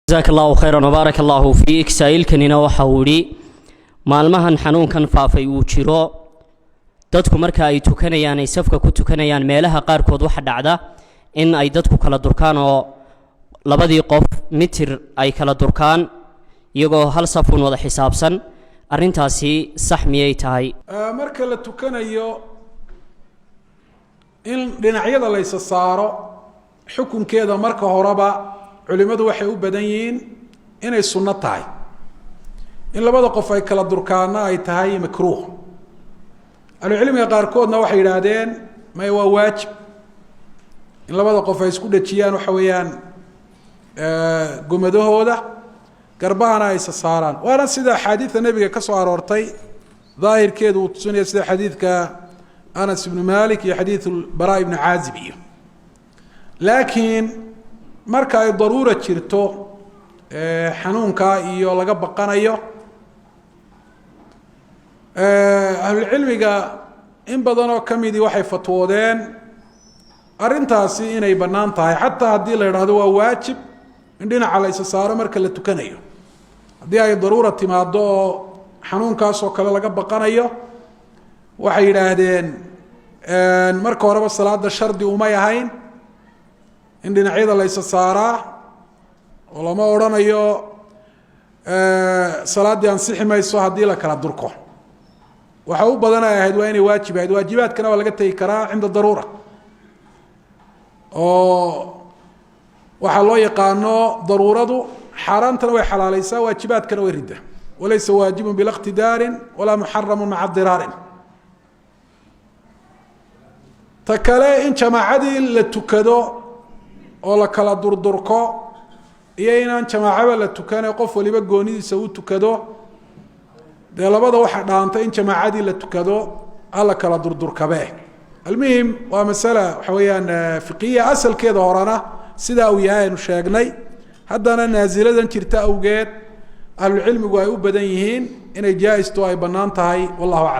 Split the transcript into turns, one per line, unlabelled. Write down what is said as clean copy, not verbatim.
جزاك الله خيرا وبارك الله فيك. سائلكنina waxa uu yiri maalmahan xanuunkan faafay uu jiro dadku marka ay tukanayaan ay safka ku tukanayaan meelaha qaar kood waxa dhacda in ay dadku kala durkaan oo labadii qof mitir ay kala durkaan iyagoo hal safun wada xisaabsan arintaasi sax miyay tahay
marka la tukanayo in dhinacyada la isa saaro xukunkeeda marka horeba culimadu waxay u badan yihiin inay sunno tahay in labada qof ay kala durkaana ay tahay makruuh cilmiga qaar koodna waxay yiraahdeen ma waa waajib in labada qof ay isku dhajiyaan waxa weeyaan gumadahooda garbahana ay saaraan waana sida xadiiska nabiga ka soo aroortay daahirkeedu uu tusinaya sida xadiiska Anas ibn Malik iyo xadiiska Bara ibn Azib iyo laakiin marka ay daruura jirto xanuunka iyo laga baqanayo cilmiga in badan oo kamidi waxay fatwoodeen arintaasi inay banaan tahay xataa hadii la yiraahdo waa waajib in dhinaca la isa saaro marka la tukanayo hadii ay daruura timaado xanuunkaas oo kale laga baqanayo waxay yiraahdeen marka horeba salaada shardi uma yahayn in dhinacyada la isa saaraa oo lama oranayo salaadii ansixi mayso hadii la kala durko waxa uu badanayahay waa inay waajibaad waajibaadkana waa laga tagi karaa inda daruura oo waxa loo yaqaano daruuradu xaraantana way xalaalaysaa waajibaadkana way ridda walaysa waajibun bil iqtidaarin wala muharramun ma'a diraarin takale in jamaacadii la tukado oo la kala durdurko iyo inaan jamaacada la tukanay qof waliba goonidiisa uu tukado de labada waxa dhaantay in jamaacadii la tukado alla kala durdurkabe almuhim waa mas'ala waxa weeyaan fiqiya asalkeeda horana sida uu yahay inu sheegnay haddana naaziladan jirta awgeed ahlul cilmigu ay u badan yihiin inay jaa'isto ay banaan tahay wallahu a'lam.